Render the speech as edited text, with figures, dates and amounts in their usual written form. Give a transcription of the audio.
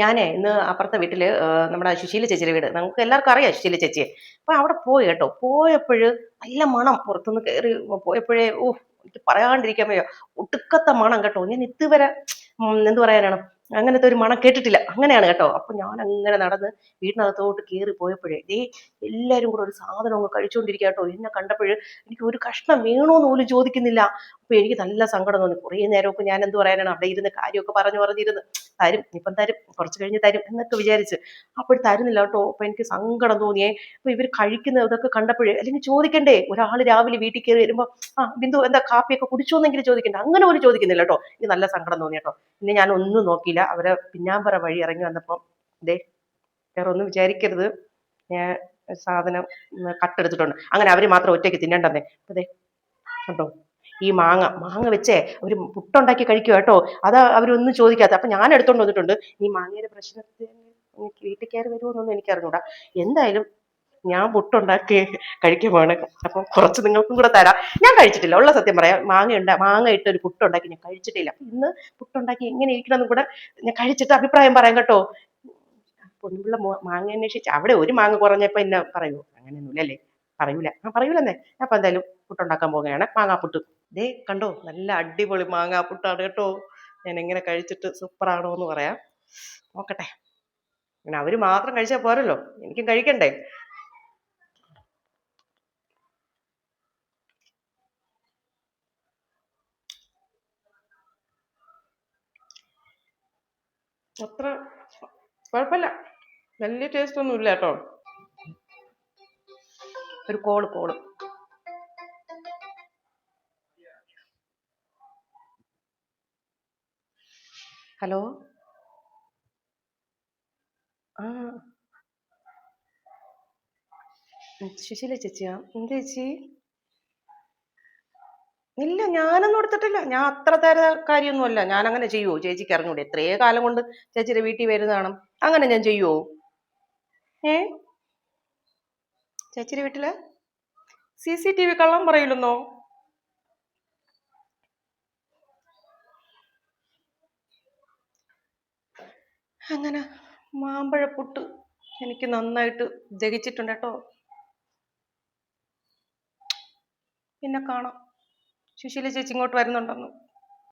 ഞാനേ ഇന്ന് അപ്പുറത്തെ വീട്ടില് നമ്മുടെ സുശീല ചേച്ചിയുടെ വീട് നമുക്ക് എല്ലാവർക്കും അറിയാം സുശീല ചേച്ചിയെ. അപ്പൊ അവിടെ പോയി കേട്ടോ. പോയപ്പോഴ് നല്ല മണം പുറത്തുനിന്ന് കയറി പോയപ്പോഴേ എനിക്ക് പറയാണ്ടിരിക്കാൻ വയ്യ. ഒടുക്കത്തെ മണം കേട്ടോ. ഞാൻ ഇതുവരെ എന്ത് പറയാനാണ്, അങ്ങനത്തെ ഒരു മണം കേട്ടിട്ടില്ല. അങ്ങനെയാണ് കേട്ടോ. അപ്പൊ ഞാൻ അങ്ങനെ നടന്ന് വീടിനകത്തോട്ട് കയറി പോയപ്പോഴേ എല്ലാരും കൂടെ ഒരു സാധനം അങ്ങ് കഴിച്ചുകൊണ്ടിരിക്കുക കേട്ടോ. എന്നെ കണ്ടപ്പോഴ് എനിക്ക് ഒരു കഷ്ണം വേണോന്ന് പോലും ചോദിക്കുന്നില്ല. അപ്പൊ എനിക്ക് നല്ല സങ്കടം തോന്നി. കുറേ നേരമൊക്കെ ഞാൻ എന്ത് പറയാനാണ് അവിടെ ഇരുന്ന് കാര്യമൊക്കെ പറഞ്ഞിരുന്ന് തരും, ഇപ്പം തരും, കുറച്ച് കഴിഞ്ഞ് തരും എന്നൊക്കെ വിചാരിച്ച് അപ്പോൾ തരുന്നില്ല കേട്ടോ. അപ്പൊ എനിക്ക് സങ്കടം തോന്നിയേ. അപ്പൊ ഇവർ കഴിക്കുന്ന ഇതൊക്കെ കണ്ടപ്പോഴേ, അല്ലെങ്കിൽ ചോദിക്കണ്ടേ, ഒരാൾ രാവിലെ വീട്ടിൽ കയറി വരുമ്പോ ബിന്ദു എന്താ കാപ്പിയൊക്കെ കുടിച്ചോന്നെങ്കിലും ചോദിക്കണ്ടേ, അങ്ങനെ പോലും ചോദിക്കുന്നില്ല കേട്ടോ. എനിക്ക് നല്ല സങ്കടം തോന്നി കേട്ടോ. പിന്നെ ഞാൻ ഒന്നും നോക്കിയില്ല. അവരെ പിന്നാമ്പറ വഴി ഇറങ്ങി വന്നപ്പോ വേറെ ഒന്നും വിചാരിക്കരുത്, ഞാൻ സാധനം കട്ടെടുത്തിട്ടുണ്ട്. അങ്ങനെ അവര് മാത്രം ഒറ്റയ്ക്ക് തിന്നണ്ടെന്നേ. അതെ കേട്ടോ, ഈ മാങ്ങ മാങ്ങ വെച്ചേ ഒരു പുട്ടുണ്ടാക്കി കഴിക്കുക കേട്ടോ. അതാ അവരൊന്നും ചോദിക്കാത്ത. അപ്പൊ ഞാൻ എടുത്തോണ്ട് വന്നിട്ടുണ്ട്. ഈ മാങ്ങയുടെ പ്രശ്നത്തിൽ എനിക്ക് വീട്ടിൽ കയറി വരുമോന്നൊന്നും എനിക്ക് അറിഞ്ഞൂടാ. എന്തായാലും ഞാൻ പുട്ടുണ്ടാക്കി കഴിക്കുവാണ്. അപ്പം കുറച്ച് നിങ്ങൾക്കും കൂടെ തരാം. ഞാൻ കഴിച്ചിട്ടില്ല, ഉള്ള സത്യം പറയാം. മാങ്ങ ഇട്ട് ഒരു പുട്ടുണ്ടാക്കി ഞാൻ കഴിച്ചിട്ടില്ല. അപ്പൊ ഇന്ന് പുട്ടുണ്ടാക്കി എങ്ങനെ ഇരിക്കണം കൂടെ ഞാൻ കഴിച്ചിട്ട് അഭിപ്രായം പറയാം കേട്ടോ. പൊന്നുള്ള മാങ്ങ അന്വേഷിച്ച് അവിടെ ഒരു മാങ്ങ കുറഞ്ഞപ്പോ എന്നെ പറയൂ, അങ്ങനെയൊന്നുമില്ലല്ലേ? പറയൂല, പറയൂലെന്നേ. അപ്പൊ എന്തായാലും പുട്ടുണ്ടാക്കാൻ പോവുകയാണ്, മാങ്ങാപ്പുട്ട്. കണ്ടോ, നല്ല അടിപൊളി മാങ്ങാപ്പുട്ടാണ് കേട്ടോ. ഞാൻ എങ്ങനെ കഴിച്ചിട്ട് സൂപ്പറാണോ എന്ന് പറയാം. നോക്കട്ടെ. പിന്നെ അവര് മാത്രം കഴിച്ചാൽ പോരല്ലോ, എനിക്കും കഴിക്കണ്ടേ. അത്ര കുഴപ്പമില്ല, വലിയ ടേസ്റ്റ് ഒന്നും ഇല്ല കേട്ടോ. ഒരു കോള്. ഹലോ. ആ, സുശീല ചേച്ചിയാ? എന്ത് ചേച്ചി? ഇല്ല, ഞാനൊന്നും എടുത്തിട്ടില്ല. ഞാൻ അത്ര കാര്യമൊന്നുമല്ല. ഞാൻ അങ്ങനെ ചെയ്യുവോ? ചേച്ചിക്ക് അറിഞ്ഞൂടെ? എത്രയോ കാലം കൊണ്ട് ചേച്ചിയുടെ വീട്ടിൽ വരുന്നതാണ്. അങ്ങനെ ഞാൻ ചെയ്യുവോ? ഏ, ചേച്ചിയുടെ വീട്ടില് CCTV കള്ളം പറയില്ലെന്നോ? അങ്ങനെ മാമ്പഴപ്പുട്ട് എനിക്ക് നന്നായിട്ട് ദഹിച്ചിട്ടുണ്ട് കേട്ടോ. പിന്നെ കാണാം സുശീല ചേച്ചി ഇങ്ങോട്ട് വരുന്നുണ്ടെന്ന്.